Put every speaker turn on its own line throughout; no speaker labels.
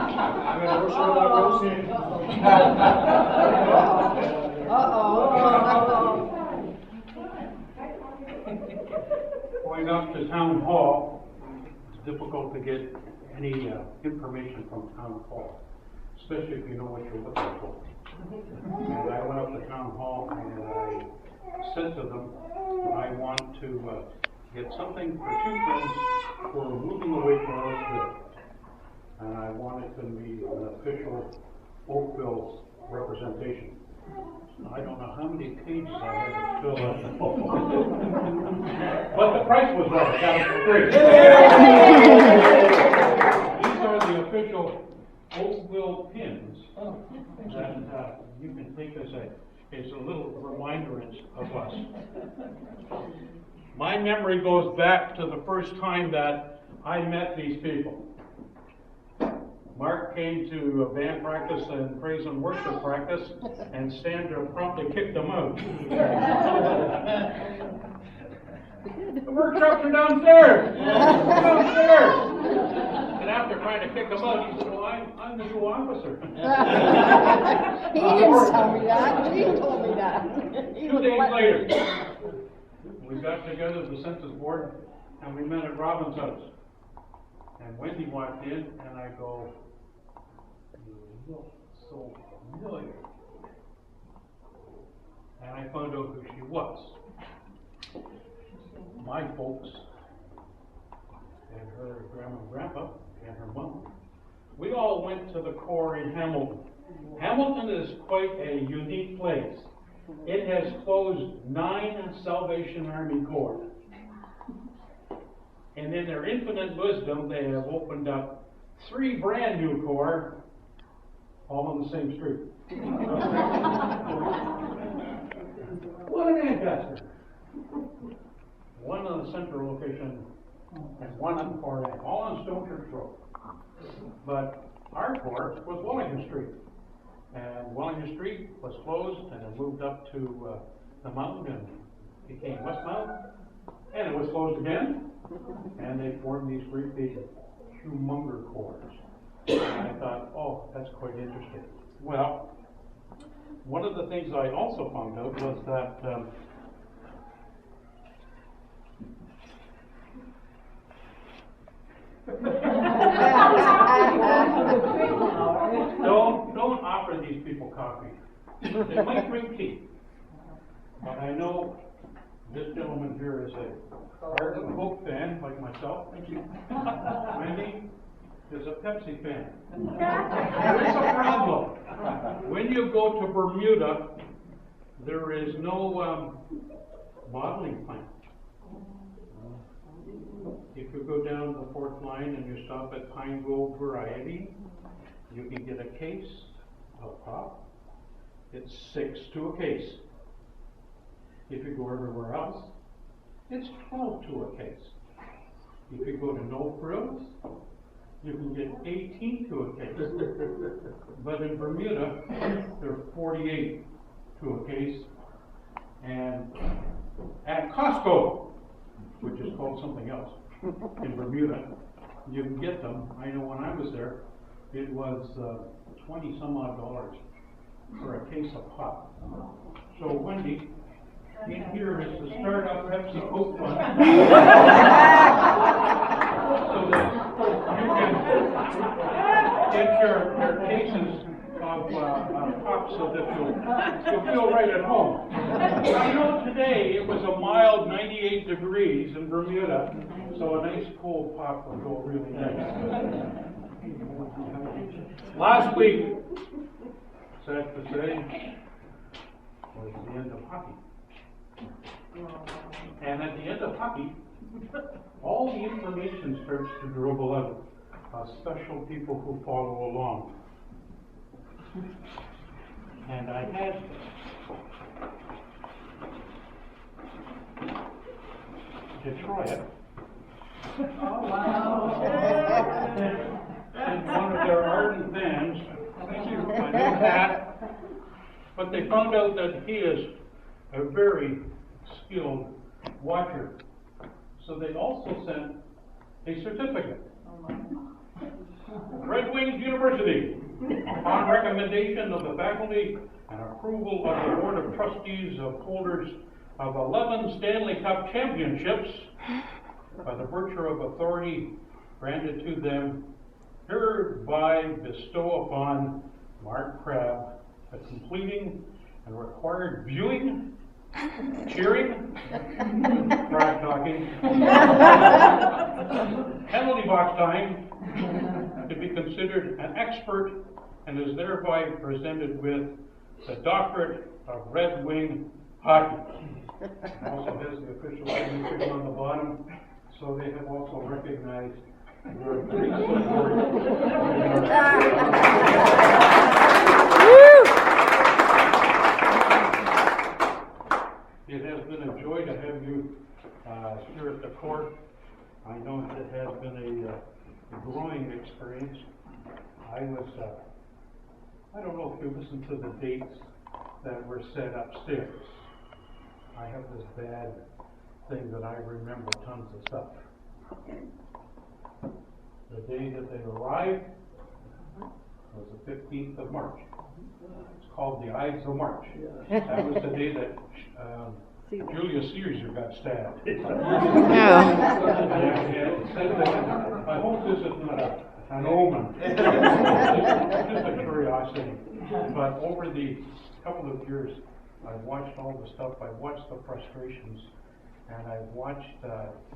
We're sure that goes in. Going up to town hall, it's difficult to get any information from town hall, especially if you know what you're looking for. And I went up to town hall and I said to them, I want to get something for two friends who are moving away from Ellisville. And I want it to be an official Oakville representation. I don't know how many pages I had to fill out. But the price was right. I got it for free. These are the official Oakville pins that you can take as a little reminder of us. My memory goes back to the first time that I met these people. Mark came to band practice and praise and worship practice, and Sandra promptly kicked him out. The workshops are downstairs! Downstairs! And after trying to kick him out, he said, well, I'm the new officer.
He didn't tell me that. He told me that.
2 days later, we got together at the census board, and we met at Robin's house. And Wendy walked in, and I go, you look so familiar. And I found out who she was. My folks, and her grandma and grandpa, and her mom, we all went to the Corps in Hamilton. Hamilton is quite a unique place. It has closed 9 Salvation Army Corps. And in their infinite wisdom, they have opened up 3 brand new corps, all on the same street. What an Ancaster! One on the central location and one on the far end, all on Stone Church Road. But our corps was Wellington Street. And Wellington Street was closed and it moved up to the mountain and became Westmount. And it was closed again. And they formed these great big humongous corps. And I thought, oh, that's quite interesting. Well, one of the things I also found out was that don't offer these people coffee. They might drink tea. But I know this gentleman here is a ardent Coke fan, like myself. Wendy is a Pepsi fan. There is a problem. When you go to Bermuda, there is no bottling plant. If you go down the 4th line and you stop at Pine Grove Variety, you can get a case of pop. It's 6 to a case. If you go everywhere else, it's 12 to a case. If you go to No Frills, you can get 18 to a case. But in Bermuda, they're 48 to a case. And at Costco, which is called something else in Bermuda, you can get them. I know when I was there, it was $20 some odd for a case of pop. So Wendy, in here is the startup Pepsi Coke Fund. So that you can get your cases of pop so that you'll feel right at home. I know today it was a mild 98 degrees in Bermuda, so a nice cold pop would go really nice. Last week, sad to say, was the end of hockey. And at the end of hockey, all the information starts to dribble out of special people who follow along. And I had Detroit.
Oh, wow.
And one of their ardent fans, thank you, I know that, but they found out that he is a very skilled watcher. So they also sent a certificate. Red Wings University. University, upon recommendation of the faculty and approval of the Board of Trustees of holders of 11 Stanley Cup championships, by the virtue of authority granted to them, hereby bestow upon Mark Crabb the completing and required viewing, cheering, trash talking, penalty box time, to be considered an expert, and is thereby presented with the doctorate of Red Wing Hockey. It also has the official signature on the bottom, so they have also recognized your great support. It has been a joy to have you here at the court. I know it has been a growing experience. I don't know if you listened to the dates that were set upstairs. I have this bad thing that I remember tons of stuff. The day that they arrived was the 15th of March. It's called the Ides of March. That was the day that Julius Caesar got stabbed. I hope this is not an omen. It's just a curiosity. But over the couple of years, I've watched all the stuff. I've watched the frustrations, and I've watched,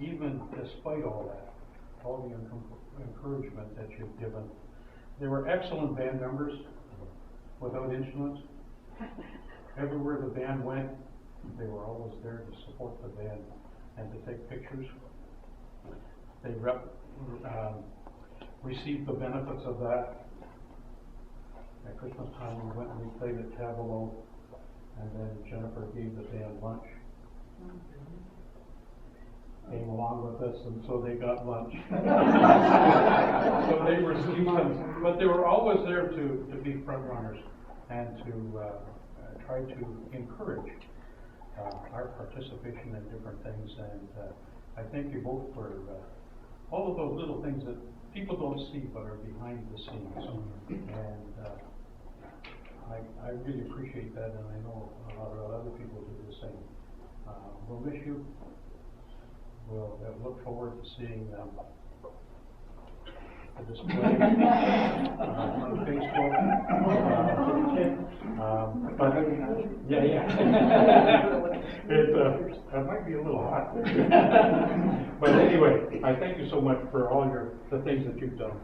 even despite all that, all the encouragement that you've given. They were excellent band members without instruments. Everywhere the band went, they were always there to support the band and to take pictures. They received the benefits of that. At Christmas time, we went and we played at Tableau, and then Jennifer gave the band lunch. Came along with us, and so they got lunch. So they received them, but they were always there to be front runners and to try to encourage our participation in different things. And I thank you both for all of those little things that people don't see but are behind the scenes. And I really appreciate that, and I know a lot of other people do the same. We'll miss you. We'll look forward to seeing the display on Facebook. But it might be a little hot. But anyway, I thank you so much for all the things that you've done.